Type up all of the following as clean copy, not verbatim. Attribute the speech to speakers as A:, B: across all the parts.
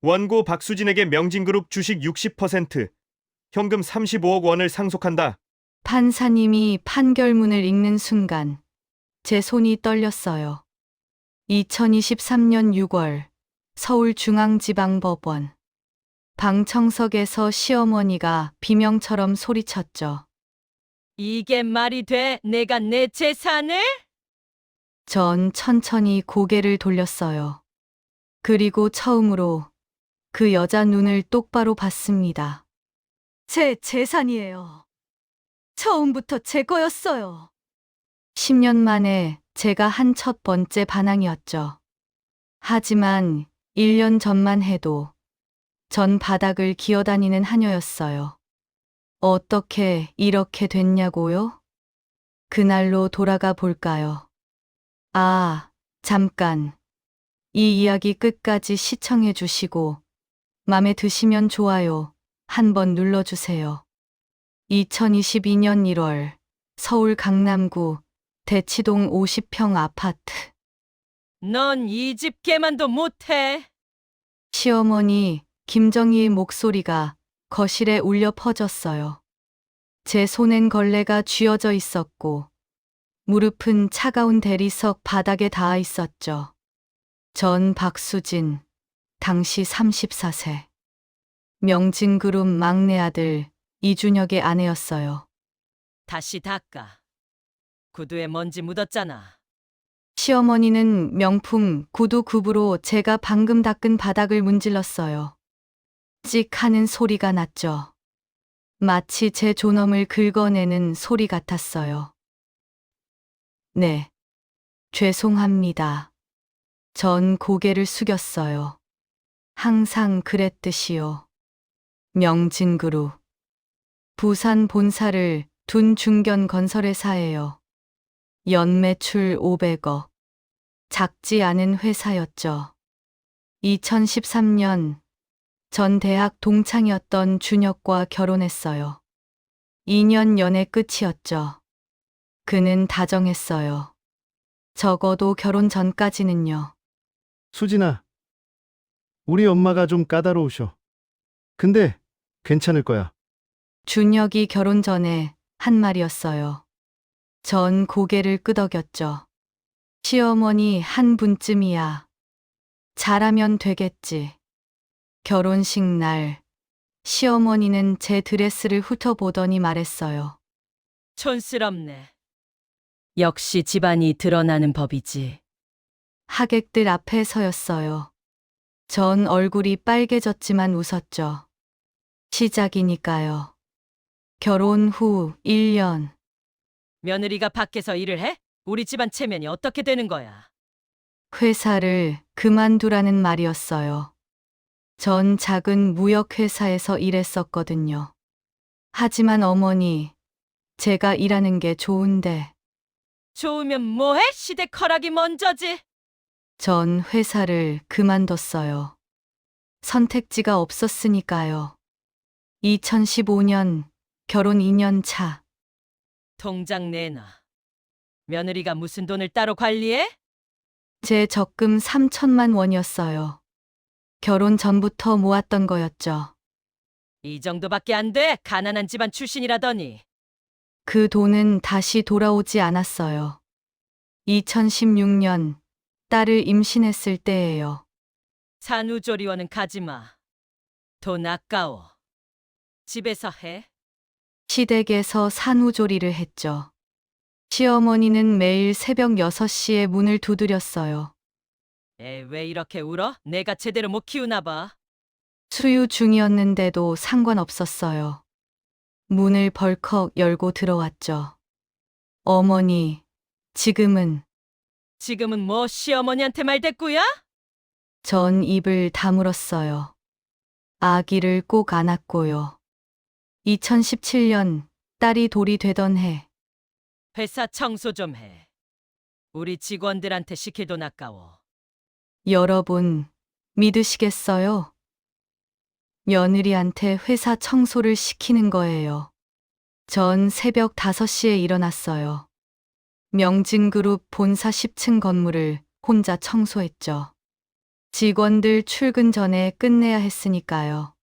A: 원고 박수진에게 명진그룹 주식 60%, 현금 35억 원을 상속한다.
B: 판사님이 판결문을 읽는 순간 제 손이 떨렸어요. 2023년 6월 서울중앙지방법원. 방청석에서 시어머니가 비명처럼 소리쳤죠.
C: 이게 말이 돼? 내가 내 재산을?
B: 전 천천히 고개를 돌렸어요. 그리고 처음으로 그 여자 눈을 똑바로 봤습니다. 제 재산이에요. 처음부터 제 거였어요. 10년 만에 제가 한 첫 번째 반항이었죠. 하지만 1년 전만 해도 전 바닥을 기어다니는 하녀였어요. 어떻게 이렇게 됐냐고요? 그날로 돌아가 볼까요? 아, 잠깐. 이 이야기 끝까지 시청해 주시고 맘에 드시면 좋아요 한번 눌러주세요. 2022년 1월 서울 강남구 대치동 50평 아파트.
C: 넌 이 집 개만도 못해.
B: 시어머니 김정희의 목소리가 거실에 울려 퍼졌어요. 제 손엔 걸레가 쥐어져 있었고 무릎은 차가운 대리석 바닥에 닿아 있었죠. 전 박수진, 당시 34세. 명진그룹 막내 아들 이준혁의 아내였어요.
C: 다시 닦아. 구두에 먼지 묻었잖아.
B: 시어머니는 명품 구두 굽으로 제가 방금 닦은 바닥을 문질렀어요. 찍 하는 소리가 났죠. 마치 제 존엄을 긁어내는 소리 같았어요. 네. 죄송합니다. 전 고개를 숙였어요. 항상 그랬듯이요. 명진그룹. 부산 본사를 둔 중견 건설회사예요. 연매출 500억. 작지 않은 회사였죠. 2013년 전 대학 동창이었던 준혁과 결혼했어요. 2년 연애 끝이었죠. 그는 다정했어요. 적어도 결혼 전까지는요.
D: 수진아, 우리 엄마가 좀 까다로우셔. 근데 괜찮을 거야.
B: 준혁이 결혼 전에 한 말이었어요. 전 고개를 끄덕였죠. 시어머니 한 분쯤이야. 잘하면 되겠지. 결혼식 날, 시어머니는 제 드레스를 훑어보더니 말했어요.
C: 촌스럽네. 역시 집안이 드러나는 법이지.
B: 하객들 앞에 서였어요. 전 얼굴이 빨개졌지만 웃었죠. 시작이니까요. 결혼 후 1년.
C: 며느리가 밖에서 일을 해? 우리 집안 체면이 어떻게 되는 거야?
B: 회사를 그만두라는 말이었어요. 전 작은 무역회사에서 일했었거든요. 하지만 어머니, 제가 일하는 게 좋은데.
C: 좋으면 뭐해? 시댁 허락이 먼저지.
B: 전 회사를 그만뒀어요. 선택지가 없었으니까요. 2015년 결혼 2년 차.
C: 통장 내놔. 며느리가 무슨 돈을 따로 관리해?
B: 제 적금 3천만 원이었어요. 결혼 전부터 모았던 거였죠.
C: 이 정도밖에 안 돼. 가난한 집안 출신이라더니.
B: 그 돈은 다시 돌아오지 않았어요. 2016년 딸을 임신했을 때예요.
C: 산후조리원은 가지 마. 돈 아까워. 집에서 해.
B: 시댁에서 산후조리를 했죠. 시어머니는 매일 새벽 6시에 문을 두드렸어요.
C: 애 왜 이렇게 울어? 내가 제대로 못 키우나 봐.
B: 수유 중이었는데도 상관없었어요. 문을 벌컥 열고 들어왔죠. 어머니, 지금은.
C: 지금은 뭐 시어머니한테 말대꾸야?
B: 전 입을 다물었어요. 아기를 꼭 안았고요. 2017년 딸이 돌이 되던 해.
C: 회사 청소 좀 해. 우리 직원들한테 시킬 돈 아까워.
B: 여러분, 믿으시겠어요? 며느리한테 회사 청소를 시키는 거예요. 전 새벽 5시에 일어났어요. 명진그룹 본사 10층 건물을 혼자 청소했죠. 직원들 출근 전에 끝내야 했으니까요.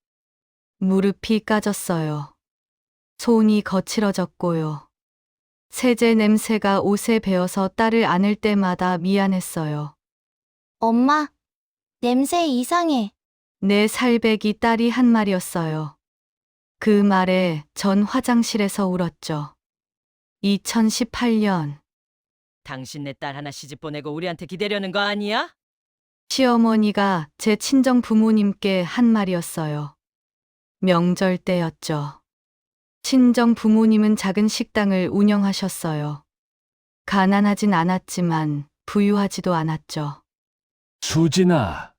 B: 무릎이 까졌어요. 손이 거칠어졌고요. 세제 냄새가 옷에 배어서 딸을 안을 때마다 미안했어요.
E: 엄마, 냄새 이상해.
B: 내 살배기 딸이 한 말이었어요. 그 말에 전 화장실에서 울었죠. 2018년
C: 당신 내 딸 하나 시집 보내고 우리한테 기대려는 거 아니야?
B: 시어머니가 제 친정 부모님께 한 말이었어요. 명절 때였죠. 친정 부모님은 작은 식당을 운영하셨어요. 가난하진 않았지만 부유하지도 않았죠.
F: 수진아,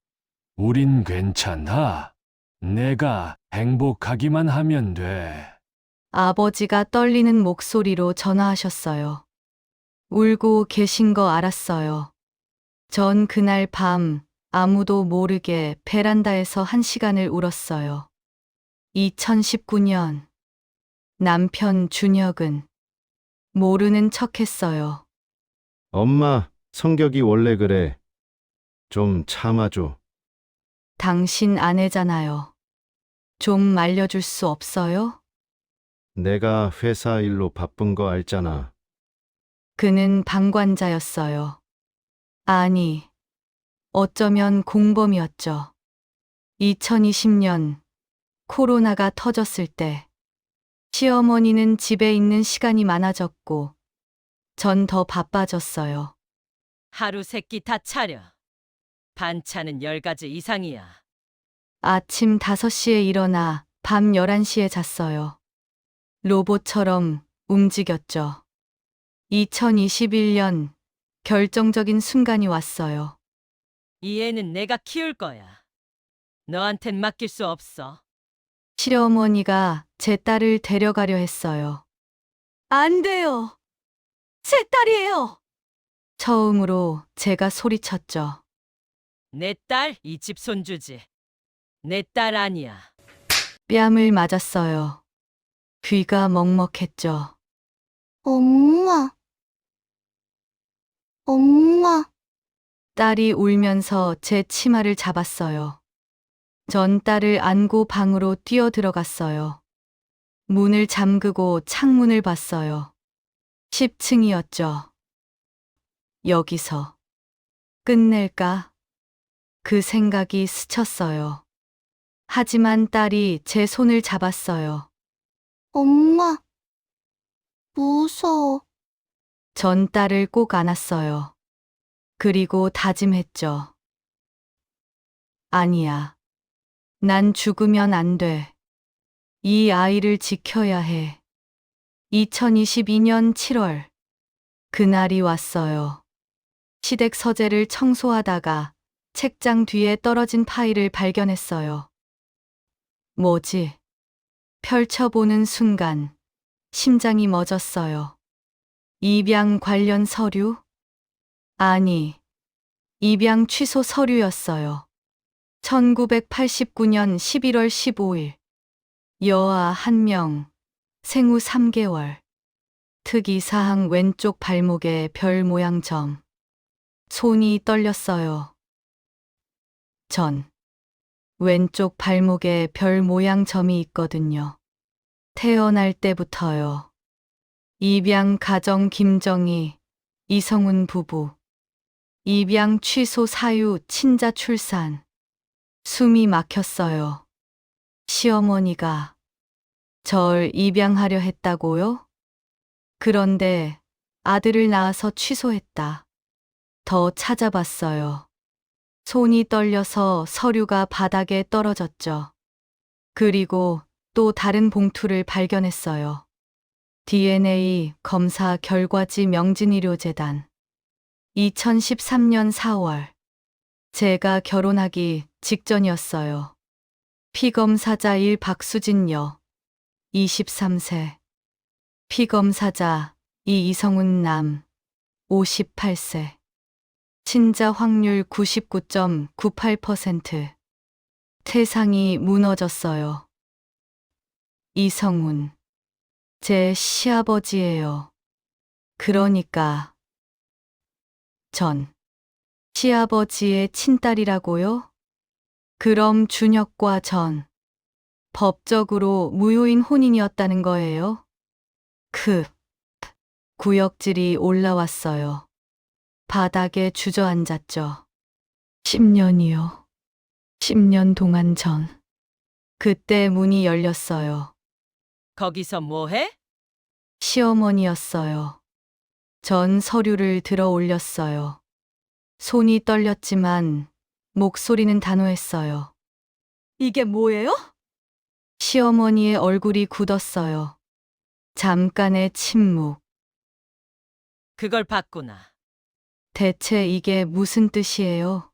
F: 우린 괜찮아. 내가 행복하기만 하면 돼.
B: 아버지가 떨리는 목소리로 전화하셨어요. 울고 계신 거 알았어요. 전 그날 밤 아무도 모르게 베란다에서 1시간을 울었어요. 2019년 남편 준혁은 모르는 척 했어요.
D: 엄마, 성격이 원래 그래. 좀 참아줘.
B: 당신 아내잖아요. 좀 말려줄 수 없어요?
D: 내가 회사 일로 바쁜 거 알잖아.
B: 그는 방관자였어요. 아니, 어쩌면 공범이었죠. 2020년 코로나가 터졌을 때 시어머니는 집에 있는 시간이 많아졌고 전 더 바빠졌어요.
C: 하루 세끼 다 차려. 반찬은 10가지 이상이야.
B: 아침 5시에 일어나 밤 11시에 잤어요. 로봇처럼 움직였죠. 2021년 결정적인 순간이 왔어요.
C: 이 애는 내가 키울 거야. 너한텐 맡길 수 없어.
B: 시어머니가 제 딸을 데려가려 했어요. 안 돼요. 제 딸이에요. 처음으로 제가 소리쳤죠.
C: 내 딸 이 집 손주지. 내 딸 아니야.
B: 뺨을 맞았어요. 귀가 먹먹했죠.
E: 엄마. 엄마.
B: 딸이 울면서 제 치마를 잡았어요. 전 딸을 안고 방으로 뛰어 들어갔어요. 문을 잠그고 창문을 봤어요. 10층이었죠. 여기서 끝낼까? 그 생각이 스쳤어요. 하지만 딸이 제 손을 잡았어요.
E: 엄마. 무서워.
B: 전 딸을 꼭 안았어요. 그리고 다짐했죠. 아니야. 난 죽으면 안 돼. 이 아이를 지켜야 해. 2022년 7월. 그날이 왔어요. 시댁 서재를 청소하다가 책장 뒤에 떨어진 파일을 발견했어요. 뭐지? 펼쳐보는 순간 심장이 멎었어요. 입양 관련 서류? 아니, 입양 취소 서류였어요. 1989년 11월 15일. 여아 1명, 생후 3개월. 특이사항 왼쪽 발목에 별 모양 점. 손이 떨렸어요. 전 왼쪽 발목에 별 모양 점이 있거든요. 태어날 때부터요. 입양 가정 김정희, 이성훈 부부. 입양 취소 사유 친자 출산. 숨이 막혔어요. 시어머니가 절 입양하려 했다고요? 그런데 아들을 낳아서 취소했다. 더 찾아봤어요. 손이 떨려서 서류가 바닥에 떨어졌죠. 그리고 또 다른 봉투를 발견했어요. DNA 검사 결과지 명진의료재단. 2013년 4월. 제가 결혼하기 직전이었어요. 피검사자 1 박수진 여. 23세. 피검사자 2 이성훈 남. 58세. 친자 확률 99.98%. 세상이 무너졌어요. 이성훈. 제 시아버지예요. 그러니까 전 시아버지의 친딸이라고요? 그럼 준혁과 전 법적으로 무효인 혼인이었다는 거예요? 구역질이 올라왔어요. 바닥에 주저앉았죠. 10년이요. 10년 동안 전. 그때 문이 열렸어요.
C: 거기서 뭐해?
B: 시어머니였어요. 전 서류를 들어 올렸어요. 손이 떨렸지만 목소리는 단호했어요. 이게 뭐예요? 시어머니의 얼굴이 굳었어요. 잠깐의 침묵.
C: 그걸 봤구나.
B: 대체 이게 무슨 뜻이에요?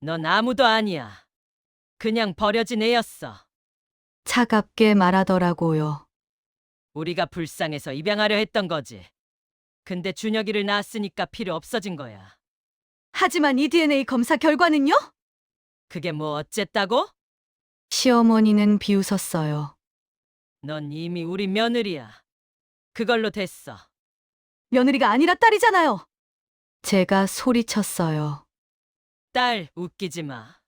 C: 넌 아무도 아니야. 그냥 버려진 애였어.
B: 차갑게 말하더라고요.
C: 우리가 불쌍해서 입양하려 했던 거지. 근데 준혁이를 낳았으니까 필요 없어진 거야.
B: 하지만 이 DNA 검사 결과는요?
C: 그게 뭐 어쨌다고?
B: 시어머니는 비웃었어요.
C: 넌 이미 우리 며느리야. 그걸로 됐어.
B: 며느리가 아니라 딸이잖아요. 제가 소리쳤어요.
C: 딸, 웃기지 마.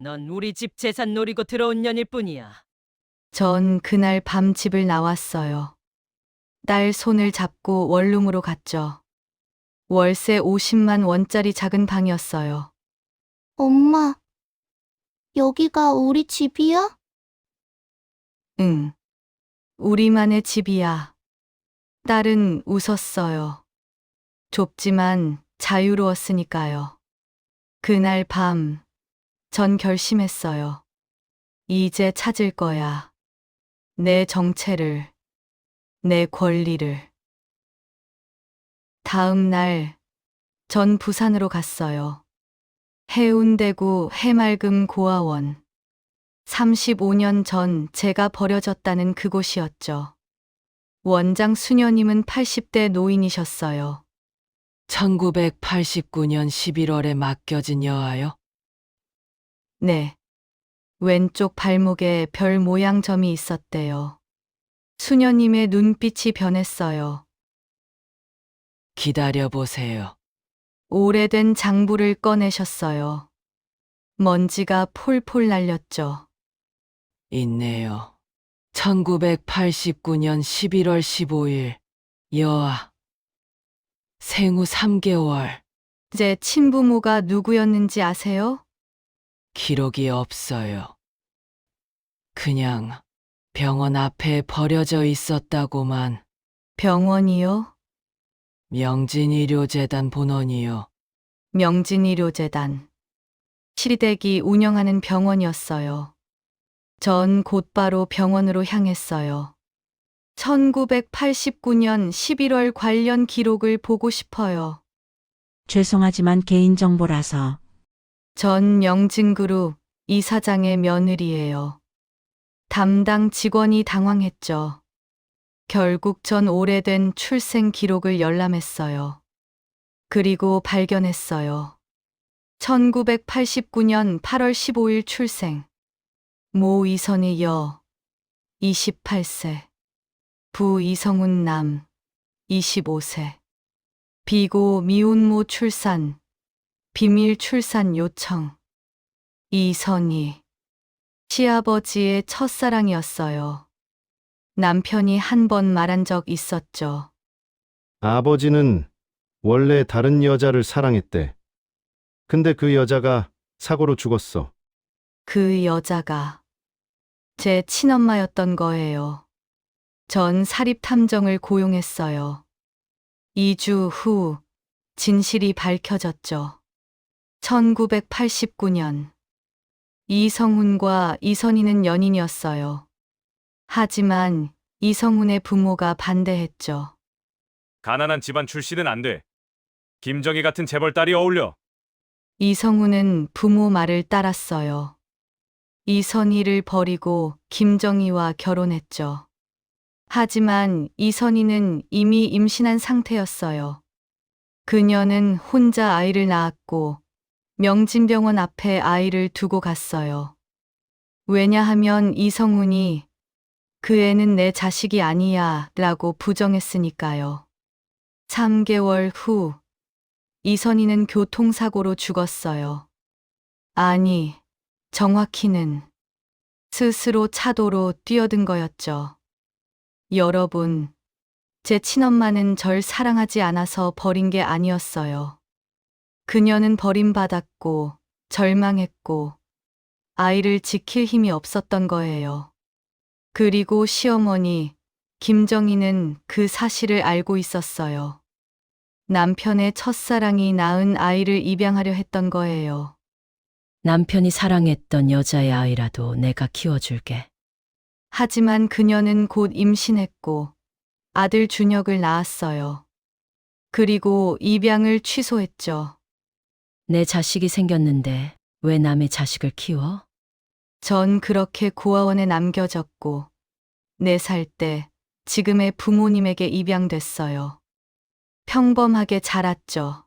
C: 넌 우리 집 재산 노리고 들어온 년일 뿐이야.
B: 전 그날 밤 집을 나왔어요. 딸 손을 잡고 원룸으로 갔죠. 월세 50만 원짜리 작은 방이었어요.
E: 엄마, 여기가 우리 집이야?
B: 응. 우리만의 집이야. 딸은 웃었어요. 좁지만 자유로웠으니까요. 그날 밤, 전 결심했어요. 이제 찾을 거야. 내 정체를, 내 권리를. 다음 날, 전 부산으로 갔어요. 해운대구 해맑음 고아원. 35년 전 제가 버려졌다는 그곳이었죠. 원장 수녀님은 80대 노인이셨어요.
C: 1989년 11월에 맡겨진 여아요?
B: 네. 왼쪽 발목에 별 모양 점이 있었대요. 수녀님의 눈빛이 변했어요.
C: 기다려보세요.
B: 오래된 장부를 꺼내셨어요. 먼지가 폴폴 날렸죠.
C: 있네요. 1989년 11월 15일 여아. 생후 3개월.
B: 제 친부모가 누구였는지 아세요?
C: 기록이 없어요. 그냥 병원 앞에 버려져 있었다고만.
B: 병원이요?
C: 명진의료재단 본원이요.
B: 명진의료재단. 시리댁이 운영하는 병원이었어요. 전 곧바로 병원으로 향했어요. 1989년 11월 관련 기록을 보고 싶어요.
G: 죄송하지만 개인정보라서.
B: 전 명진그룹 이사장의 며느리예요. 담당 직원이 당황했죠. 결국 전 오래된 출생 기록을 열람했어요. 그리고 발견했어요. 1989년 8월 15일 출생. 모 이선희 여, 28세. 부 이성훈 남, 25세. 비고 미혼모 출산, 비밀 출산 요청. 이선희. 시아버지의 첫사랑이었어요. 남편이 한 번 말한 적 있었죠.
D: 아버지는 원래 다른 여자를 사랑했대. 근데 그 여자가 사고로 죽었어.
B: 그 여자가 제 친엄마였던 거예요. 전 사립탐정을 고용했어요. 2주 후 진실이 밝혀졌죠. 1989년 이성훈과 이선희는 연인이었어요. 하지만 이성훈의 부모가 반대했죠.
H: 가난한 집안 출신은 안 돼. 김정희 같은 재벌 딸이 어울려.
B: 이성훈은 부모 말을 따랐어요. 이선희를 버리고 김정희와 결혼했죠. 하지만 이선희는 이미 임신한 상태였어요. 그녀는 혼자 아이를 낳았고 명진병원 앞에 아이를 두고 갔어요. 왜냐하면 이성훈이 그 애는 내 자식이 아니야 라고 부정했으니까요. 3개월 후 이선희는 교통사고로 죽었어요. 아니, 정확히는 스스로 차도로 뛰어든 거였죠. 여러분, 제 친엄마는 절 사랑하지 않아서 버린 게 아니었어요. 그녀는 버림받았고, 절망했고, 아이를 지킬 힘이 없었던 거예요. 그리고 시어머니, 김정희는 그 사실을 알고 있었어요. 남편의 첫사랑이 낳은 아이를 입양하려 했던 거예요.
C: 남편이 사랑했던 여자의 아이라도 내가 키워줄게.
B: 하지만 그녀는 곧 임신했고 아들 준혁을 낳았어요. 그리고 입양을 취소했죠.
C: 내 자식이 생겼는데 왜 남의 자식을 키워?
B: 전 그렇게 고아원에 남겨졌고 4살 때 지금의 부모님에게 입양됐어요. 평범하게 자랐죠.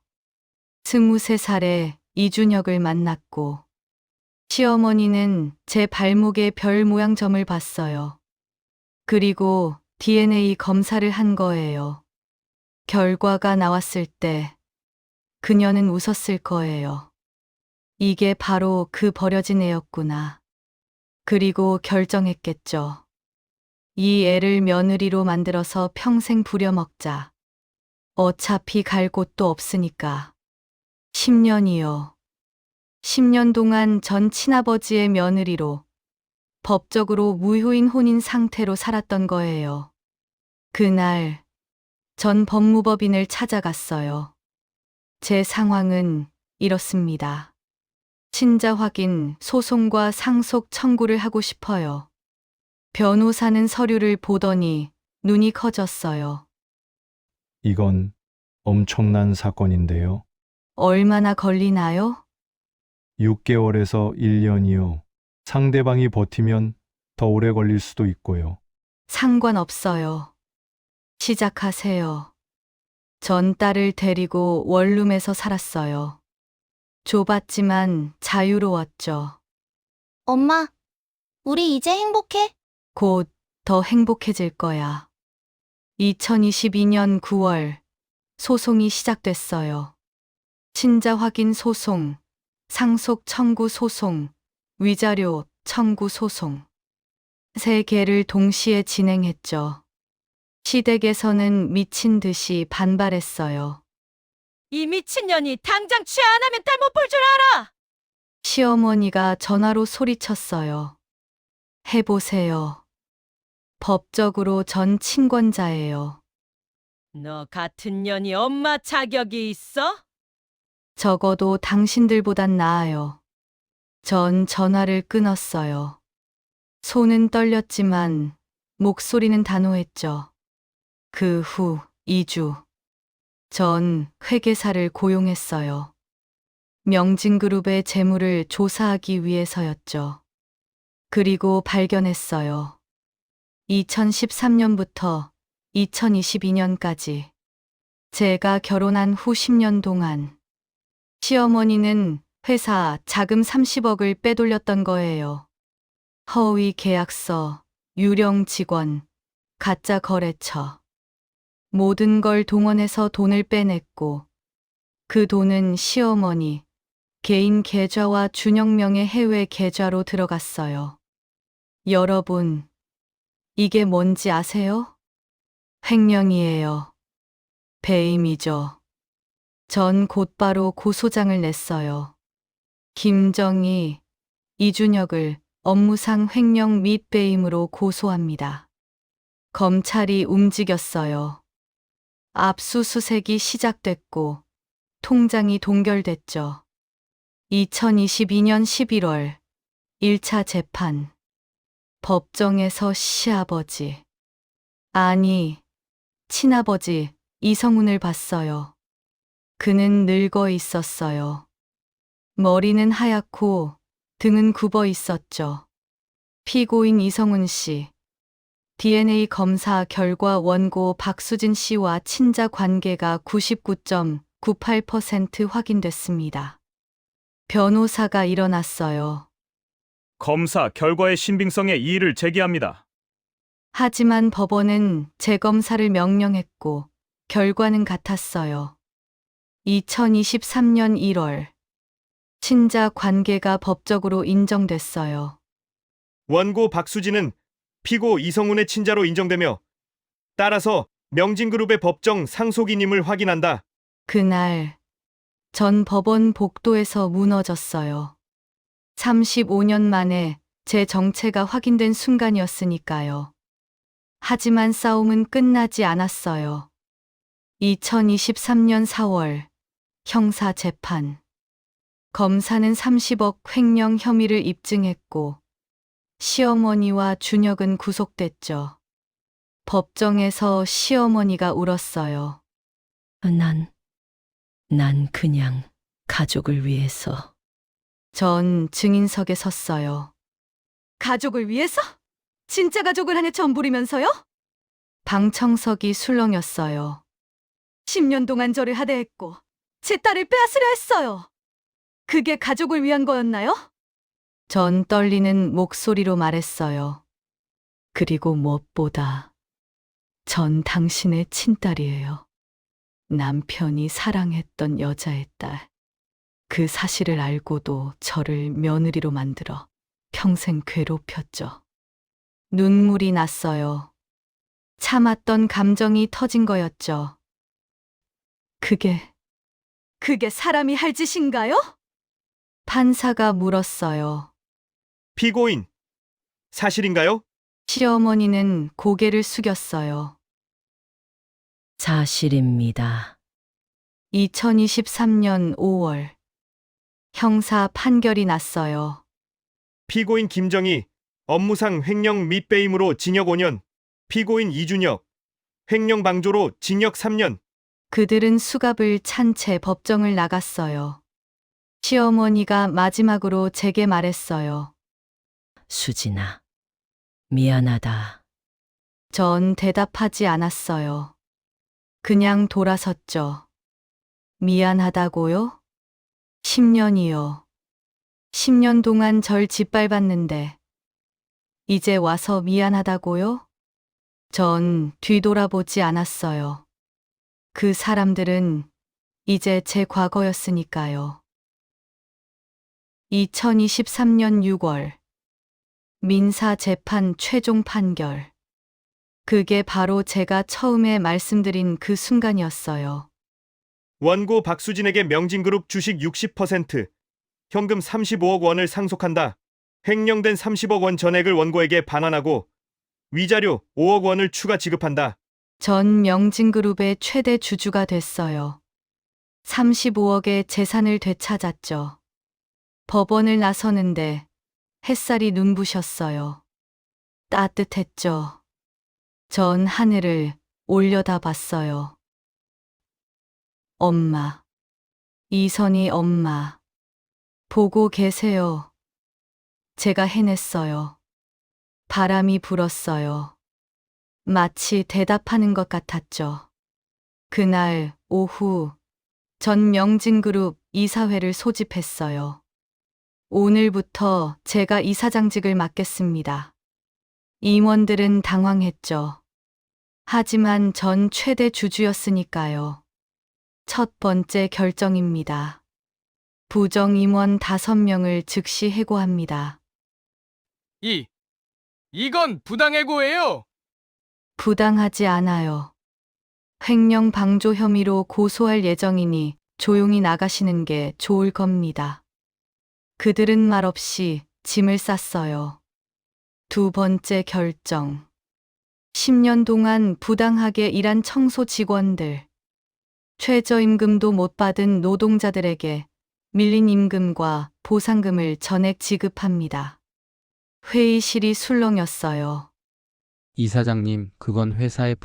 B: 23살에 이준혁을 만났고 시어머니는 제 발목에 별 모양 점을 봤어요. 그리고 DNA 검사를 한 거예요. 결과가 나왔을 때 그녀는 웃었을 거예요. 이게 바로 그 버려진 애였구나. 그리고 결정했겠죠. 이 애를 며느리로 만들어서 평생 부려먹자. 어차피 갈 곳도 없으니까. 10년이요. 10년 동안 전 친아버지의 며느리로 법적으로 무효인 혼인 상태로 살았던 거예요. 그날 전 법무법인을 찾아갔어요. 제 상황은 이렇습니다. 친자 확인, 소송과 상속 청구를 하고 싶어요. 변호사는 서류를 보더니 눈이 커졌어요.
I: 이건 엄청난 사건인데요.
B: 얼마나 걸리나요?
I: 6개월에서 1년이요. 상대방이 버티면 더 오래 걸릴 수도 있고요.
B: 상관없어요. 시작하세요. 전 딸을 데리고 원룸에서 살았어요. 좁았지만 자유로웠죠.
E: 엄마, 우리 이제 행복해?
B: 곧 더 행복해질 거야. 2022년 9월 소송이 시작됐어요. 친자 확인 소송, 상속 청구 소송, 위자료 청구 소송. 3개를 동시에 진행했죠. 시댁에서는 미친 듯이 반발했어요.
C: 이 미친년이 당장 취하 안 하면 딸 못 볼 줄 알아!
B: 시어머니가 전화로 소리쳤어요. 해보세요. 법적으로 전 친권자예요.
C: 너 같은 년이 엄마 자격이 있어?
B: 적어도 당신들보단 나아요. 전 전화를 끊었어요. 손은 떨렸지만 목소리는 단호했죠. 그 후 2주. 전 회계사를 고용했어요. 명진그룹의 재물을 조사하기 위해서였죠. 그리고 발견했어요. 2013년부터 2022년까지 제가 결혼한 후 10년 동안 시어머니는 회사 자금 30억을 빼돌렸던 거예요. 허위 계약서, 유령 직원, 가짜 거래처. 모든 걸 동원해서 돈을 빼냈고 그 돈은 시어머니 개인 계좌와 준혁명의 해외 계좌로 들어갔어요. 여러분, 이게 뭔지 아세요? 횡령이에요. 배임이죠. 전 곧바로 고소장을 냈어요. 김정희, 이준혁을 업무상 횡령 및 배임으로 고소합니다. 검찰이 움직였어요. 압수수색이 시작됐고 통장이 동결됐죠. 2022년 11월 1차 재판. 법정에서 시아버지, 아니, 친아버지 이성훈을 봤어요. 그는 늙어 있었어요. 머리는 하얗고 등은 굽어 있었죠. 피고인 이성훈 씨. DNA 검사 결과 원고 박수진 씨와 친자 관계가 99.98% 확인됐습니다. 변호사가 일어났어요.
A: 검사 결과의 신빙성에 이의를 제기합니다.
B: 하지만 법원은 재검사를 명령했고 결과는 같았어요. 2023년 1월 친자 관계가 법적으로 인정됐어요.
A: 원고 박수진은 피고 이성훈의 친자로 인정되며 따라서 명진그룹의 법정 상속인임을 확인한다.
B: 그날 전 법원 복도에서 무너졌어요. 35년 만에 제 정체가 확인된 순간이었으니까요. 하지만 싸움은 끝나지 않았어요. 2023년 4월 형사 재판. 검사는 30억 횡령 혐의를 입증했고 시어머니와 준혁은 구속됐죠. 법정에서 시어머니가 울었어요.
C: 난 그냥 가족을 위해서.
B: 전 증인석에 섰어요. 가족을 위해서? 진짜 가족을 한해 전부리면서요? 방청석이 술렁였어요. 10년 동안 저를 하대했고 제 딸을 빼앗으려 했어요. 그게 가족을 위한 거였나요? 전 떨리는 목소리로 말했어요. 그리고 무엇보다 전 당신의 친딸이에요. 남편이 사랑했던 여자의 딸. 그 사실을 알고도 저를 며느리로 만들어 평생 괴롭혔죠. 눈물이 났어요. 참았던 감정이 터진 거였죠. 그게 사람이 할 짓인가요? 판사가 물었어요.
A: 피고인, 사실인가요?
B: 시어머니는 고개를 숙였어요.
C: 사실입니다.
B: 2023년 5월 형사 판결이 났어요.
A: 피고인 김정희, 업무상 횡령 및 빼임으로 징역 5년, 피고인 이준혁, 횡령 방조로 징역 3년.
B: 그들은 수갑을 찬 채 법정을 나갔어요. 시어머니가 마지막으로 제게 말했어요.
C: 수진아, 미안하다.
B: 전 대답하지 않았어요. 그냥 돌아섰죠. 미안하다고요? 10년이요. 10년 동안 절 짓밟았는데 이제 와서 미안하다고요? 전 뒤돌아보지 않았어요. 그 사람들은 이제 제 과거였으니까요. 2023년 6월 민사 재판 최종 판결. 그게 바로 제가 처음에 말씀드린 그 순간이었어요.
A: 원고 박수진에게 명진그룹 주식 60%, 현금 35억 원을 상속한다. 횡령된 30억 원 전액을 원고에게 반환하고 위자료 5억 원을 추가 지급한다.
B: 전 명진그룹의 최대 주주가 됐어요. 35억의 재산을 되찾았죠. 법원을 나서는데 햇살이 눈부셨어요. 따뜻했죠. 전 하늘을 올려다봤어요. 엄마. 이선희 엄마. 보고 계세요. 제가 해냈어요. 바람이 불었어요. 마치 대답하는 것 같았죠. 그날 오후 전 명진그룹 이사회를 소집했어요. 오늘부터 제가 이사장직을 맡겠습니다. 임원들은 당황했죠. 하지만 전 최대 주주였으니까요. 첫 번째 결정입니다. 부정 임원 5명을 즉시 해고합니다.
J: 이건 부당해고예요.
B: 부당하지 않아요. 횡령 방조 혐의로 고소할 예정이니 조용히 나가시는 게 좋을 겁니다. 그들은 말없이 짐을 쌌어요. 두 번째 결정. 10년 동안 부당하게 일한 청소 직원들, 최저임금도 못 받은 노동자들에게 밀린 임금과 보상금을 전액 지급합니다. 회의실이 술렁였어요.
J: 이사장님, 그건 회사의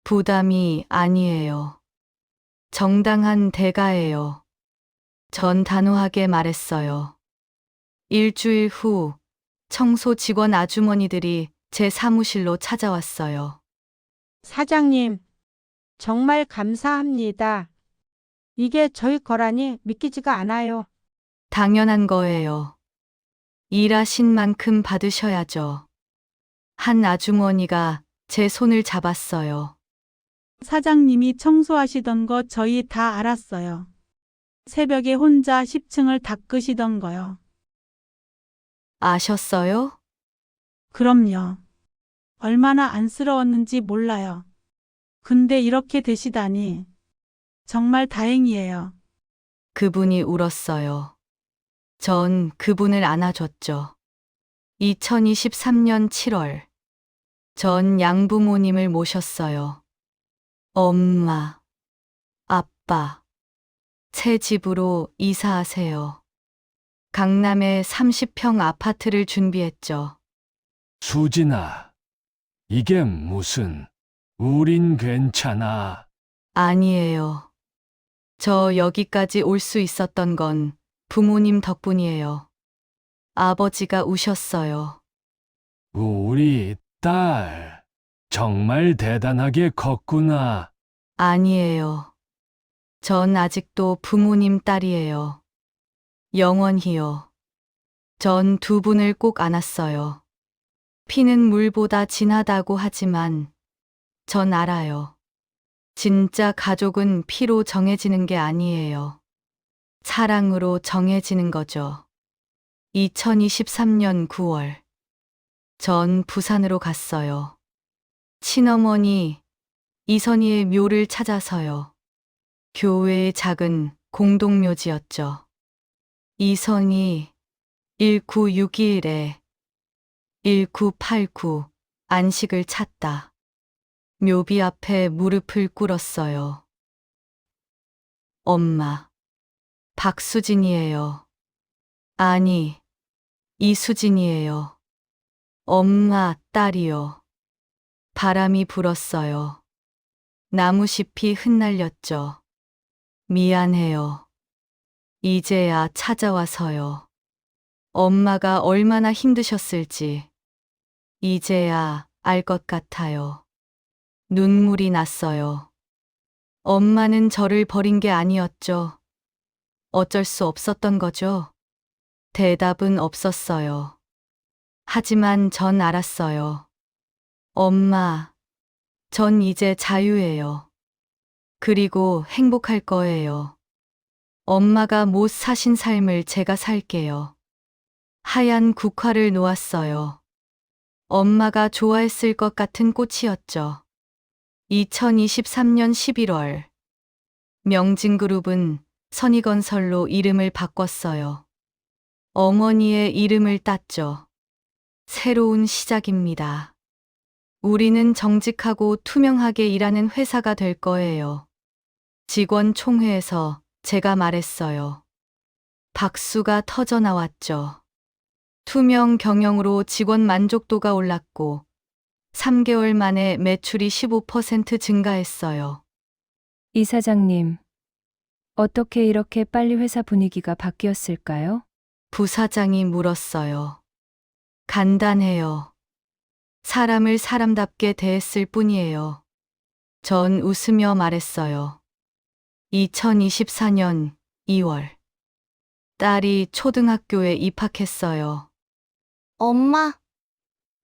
B: 부담이 아니에요. 정당한 대가예요. 전 단호하게 말했어요. 일주일 후 청소 직원 아주머니들이 제 사무실로 찾아왔어요.
K: 사장님, 정말 감사합니다. 이게 저희 거라니 믿기지가 않아요.
B: 당연한 거예요. 일하신 만큼 받으셔야죠. 한 아주머니가 제 손을 잡았어요.
K: 사장님이 청소하시던 거 저희 다 알았어요. 새벽에 혼자 10층을 닦으시던 거요.
B: 아셨어요?
K: 그럼요. 얼마나 안쓰러웠는지 몰라요. 근데 이렇게 되시다니 정말 다행이에요.
B: 그분이 울었어요. 전 그분을 안아줬죠. 2023년 7월. 전 양부모님을 모셨어요. 엄마, 아빠, 새 집으로 이사하세요. 강남에 30평 아파트를 준비했죠.
F: 수진아, 이게 무슨, 우린 괜찮아.
B: 아니에요. 저 여기까지 올 수 있었던 건 부모님 덕분이에요. 아버지가 우셨어요.
F: 우리 딸, 정말 대단하게 컸구나.
B: 아니에요. 전 아직도 부모님 딸이에요. 영원히요. 전 두 분을 꼭 안았어요. 피는 물보다 진하다고 하지만 전 알아요. 진짜 가족은 피로 정해지는 게 아니에요. 사랑으로 정해지는 거죠. 2023년 9월. 전 부산으로 갔어요. 친어머니 이선희의 묘를 찾아서요. 교회의 작은 공동묘지였죠. 이선희 1961에 1989 안식을 찾다. 묘비 앞에 무릎을 꿇었어요. 엄마, 박수진이에요. 아니, 이수진이에요. 엄마, 딸이요. 바람이 불었어요. 나무잎이 흩날렸죠. 미안해요. 이제야 찾아와서요. 엄마가 얼마나 힘드셨을지 이제야 알 것 같아요. 눈물이 났어요. 엄마는 저를 버린 게 아니었죠. 어쩔 수 없었던 거죠. 대답은 없었어요. 하지만 전 알았어요. 엄마, 전 이제 자유예요. 그리고 행복할 거예요. 엄마가 못 사신 삶을 제가 살게요. 하얀 국화를 놓았어요. 엄마가 좋아했을 것 같은 꽃이었죠. 2023년 11월. 명진그룹은 선희건설로 이름을 바꿨어요. 어머니의 이름을 땄죠. 새로운 시작입니다. 우리는 정직하고 투명하게 일하는 회사가 될 거예요. 직원 총회에서 제가 말했어요. 박수가 터져 나왔죠. 투명 경영으로 직원 만족도가 올랐고 3개월 만에 매출이 15% 증가했어요.
L: 이사장님, 어떻게 이렇게 빨리 회사 분위기가 바뀌었을까요?
B: 부사장이 물었어요. 간단해요. 사람을 사람답게 대했을 뿐이에요. 전 웃으며 말했어요. 2024년 2월. 딸이 초등학교에 입학했어요.
E: 엄마,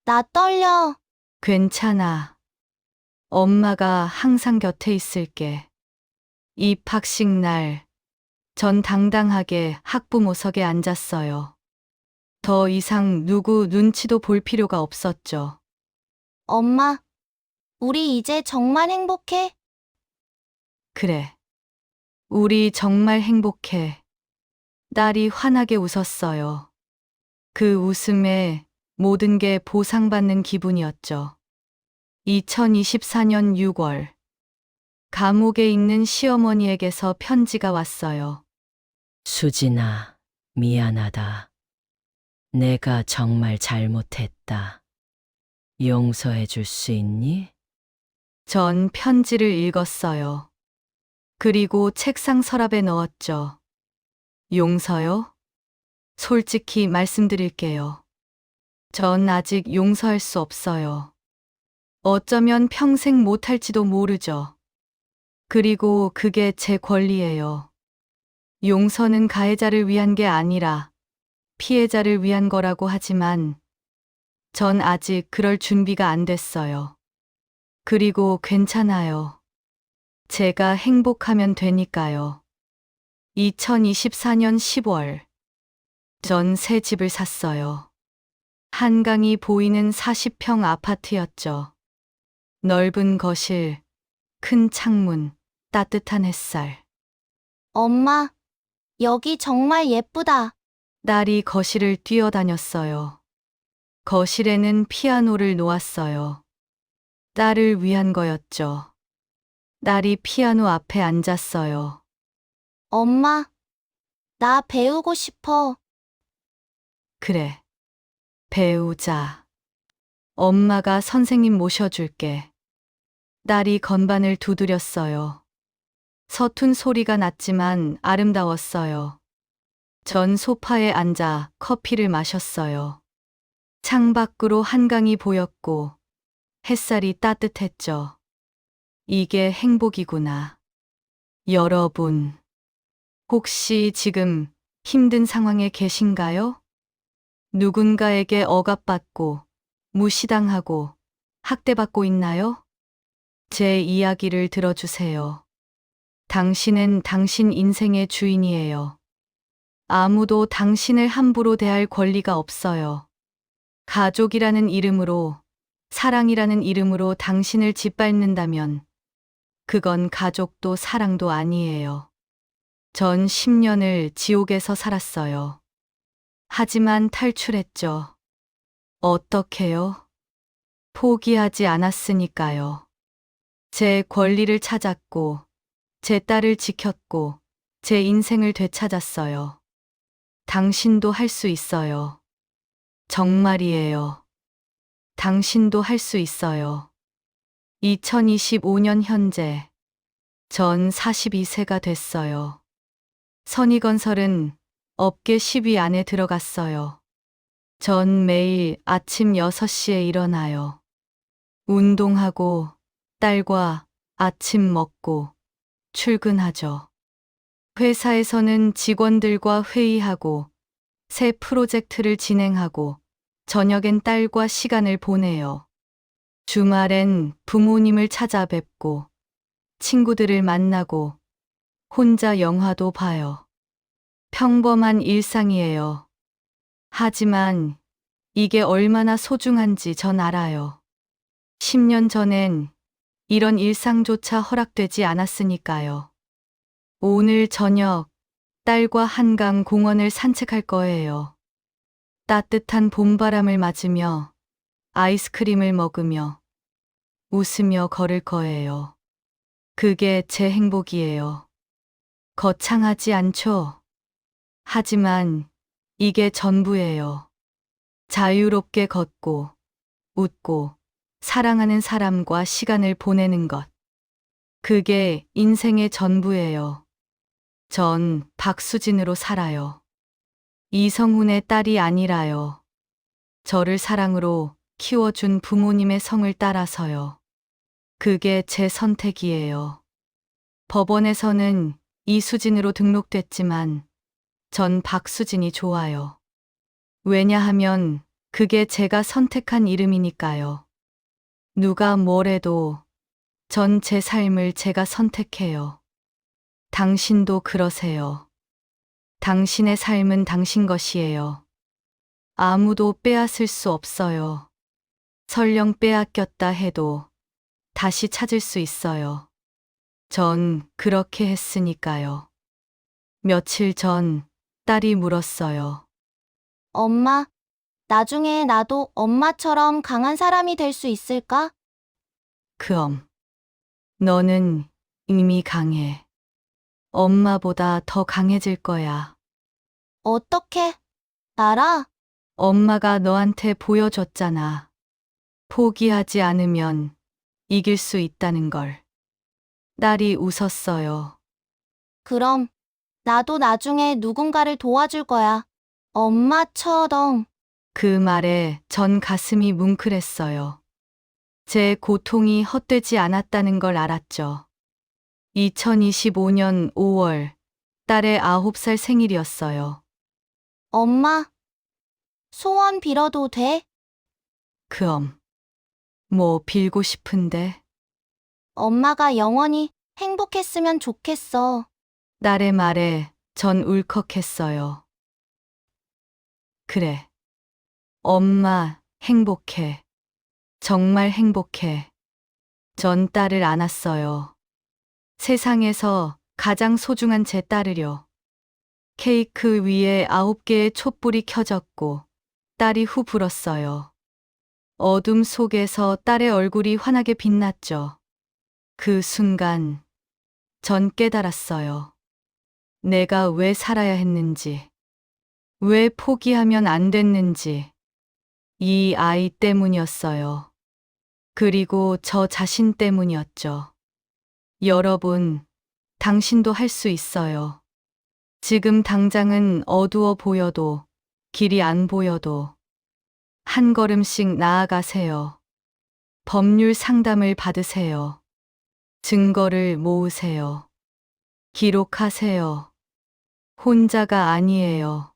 E: 나 떨려.
B: 괜찮아. 엄마가 항상 곁에 있을게. 입학식 날, 전 당당하게 학부모석에 앉았어요. 더 이상 누구 눈치도 볼 필요가 없었죠.
E: 엄마, 우리 이제 정말 행복해?
B: 그래. 우리 정말 행복해. 딸이 환하게 웃었어요. 그 웃음에 모든 게 보상받는 기분이었죠. 2024년 6월. 감옥에 있는 시어머니에게서 편지가 왔어요.
C: 수진아, 미안하다. 내가 정말 잘못했다. 용서해 줄 수 있니?
B: 전 편지를 읽었어요. 그리고 책상 서랍에 넣었죠. 용서요? 솔직히 말씀드릴게요. 전 아직 용서할 수 없어요. 어쩌면 평생 못할지도 모르죠. 그리고 그게 제 권리예요. 용서는 가해자를 위한 게 아니라 피해자를 위한 거라고 하지만 전 아직 그럴 준비가 안 됐어요. 그리고 괜찮아요. 제가 행복하면 되니까요. 2024년 10월. 전 새 집을 샀어요. 한강이 보이는 40평 아파트였죠. 넓은 거실, 큰 창문, 따뜻한 햇살.
E: 엄마, 여기 정말 예쁘다.
B: 딸이 거실을 뛰어다녔어요. 거실에는 피아노를 놓았어요. 딸을 위한 거였죠. 딸이 피아노 앞에 앉았어요.
E: 엄마, 나 배우고 싶어.
B: 그래. 배우자. 엄마가 선생님 모셔줄게. 딸이 건반을 두드렸어요. 서툰 소리가 났지만 아름다웠어요. 전 소파에 앉아 커피를 마셨어요. 창밖으로 한강이 보였고 햇살이 따뜻했죠. 이게 행복이구나. 여러분, 혹시 지금 힘든 상황에 계신가요? 누군가에게 억압받고 무시당하고 학대받고 있나요? 제 이야기를 들어주세요. 당신은 당신 인생의 주인이에요. 아무도 당신을 함부로 대할 권리가 없어요. 가족이라는 이름으로, 사랑이라는 이름으로 당신을 짓밟는다면 그건 가족도 사랑도 아니에요. 전 10년을 지옥에서 살았어요. 하지만 탈출했죠. 어떻게요? 포기하지 않았으니까요. 제 권리를 찾았고, 제 딸을 지켰고, 제 인생을 되찾았어요. 당신도 할 수 있어요. 정말이에요. 당신도 할 수 있어요. 2025년 현재, 전 42세가 됐어요. 선희건설은 업계 10위 안에 들어갔어요. 전 매일 아침 6시에 일어나요. 운동하고 딸과 아침 먹고 출근하죠. 회사에서는 직원들과 회의하고 새 프로젝트를 진행하고 저녁엔 딸과 시간을 보내요. 주말엔 부모님을 찾아뵙고 친구들을 만나고 혼자 영화도 봐요. 평범한 일상이에요. 하지만 이게 얼마나 소중한지 전 알아요. 10년 전엔 이런 일상조차 허락되지 않았으니까요. 오늘 저녁 딸과 한강 공원을 산책할 거예요. 따뜻한 봄바람을 맞으며 아이스크림을 먹으며 웃으며 걸을 거예요. 그게 제 행복이에요. 거창하지 않죠? 하지만 이게 전부예요. 자유롭게 걷고, 웃고, 사랑하는 사람과 시간을 보내는 것. 그게 인생의 전부예요. 전 박수진으로 살아요. 이성훈의 딸이 아니라요. 저를 사랑으로 키워준 부모님의 성을 따라서요. 그게 제 선택이에요. 법원에서는 이수진으로 등록됐지만 전 박수진이 좋아요. 왜냐하면 그게 제가 선택한 이름이니까요. 누가 뭐래도 전 제 삶을 제가 선택해요. 당신도 그러세요. 당신의 삶은 당신 것이에요. 아무도 빼앗을 수 없어요. 설령 빼앗겼다 해도 다시 찾을 수 있어요. 전 그렇게 했으니까요. 며칠 전 딸이 물었어요.
E: 엄마, 나중에 나도 엄마처럼 강한 사람이 될 수 있을까?
B: 그엄. 너는 이미 강해. 엄마보다 더 강해질 거야.
E: 어떻게 알아?
B: 엄마가 너한테 보여줬잖아. 포기하지 않으면 이길 수 있다는 걸. 딸이 웃었어요.
E: 그럼 나도 나중에 누군가를 도와줄 거야. 엄마처럼.
B: 그 말에 전 가슴이 뭉클했어요. 제 고통이 헛되지 않았다는 걸 알았죠. 2025년 5월, 딸의 9살 생일이었어요.
E: 엄마, 소원 빌어도 돼?
B: 그엄. 뭐 빌고 싶은데?
E: 엄마가 영원히 행복했으면 좋겠어.
B: 딸의 말에 전 울컥했어요. 그래. 엄마, 행복해. 정말 행복해. 전 딸을 안았어요. 세상에서 가장 소중한 제 딸을요. 케이크 위에 9개의 촛불이 켜졌고 딸이 후 불었어요. 어둠 속에서 딸의 얼굴이 환하게 빛났죠. 그 순간 전 깨달았어요. 내가 왜 살아야 했는지, 왜 포기하면 안 됐는지, 이 아이 때문이었어요. 그리고 저 자신 때문이었죠. 여러분, 당신도 할 수 있어요. 지금 당장은 어두워 보여도, 길이 안 보여도, 한 걸음씩 나아가세요. 법률 상담을 받으세요. 증거를 모으세요. 기록하세요. 혼자가 아니에요.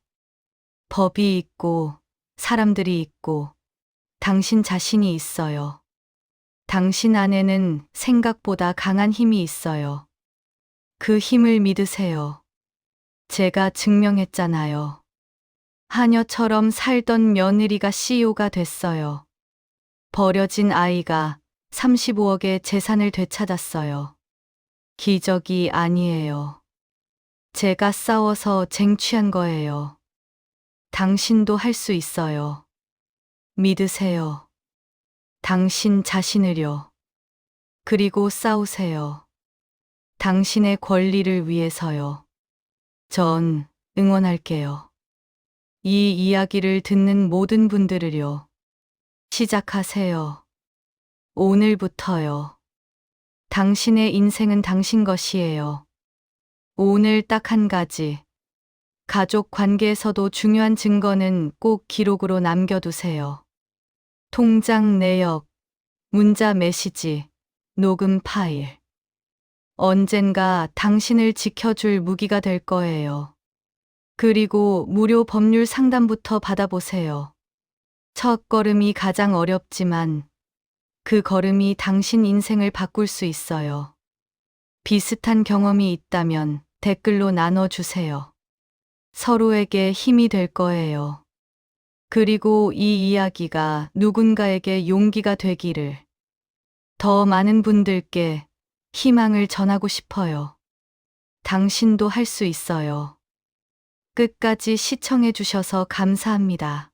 B: 법이 있고, 사람들이 있고, 당신 자신이 있어요. 당신 안에는 생각보다 강한 힘이 있어요. 그 힘을 믿으세요. 제가 증명했잖아요. 하녀처럼 살던 며느리가 CEO가 됐어요. 버려진 아이가 35억의 재산을 되찾았어요. 기적이 아니에요. 제가 싸워서 쟁취한 거예요. 당신도 할 수 있어요. 믿으세요. 당신 자신을요. 그리고 싸우세요. 당신의 권리를 위해서요. 전 응원할게요. 이 이야기를 듣는 모든 분들을요. 시작하세요. 오늘부터요. 당신의 인생은 당신 것이에요. 오늘 딱 한 가지. 가족 관계에서도 중요한 증거는 꼭 기록으로 남겨두세요. 통장 내역, 문자 메시지, 녹음 파일. 언젠가 당신을 지켜줄 무기가 될 거예요. 그리고 무료 법률 상담부터 받아보세요. 첫 걸음이 가장 어렵지만 그 걸음이 당신 인생을 바꿀 수 있어요. 비슷한 경험이 있다면 댓글로 나눠주세요. 서로에게 힘이 될 거예요. 그리고 이 이야기가 누군가에게 용기가 되기를. 더 많은 분들께 희망을 전하고 싶어요. 당신도 할 수 있어요. 끝까지 시청해 주셔서 감사합니다.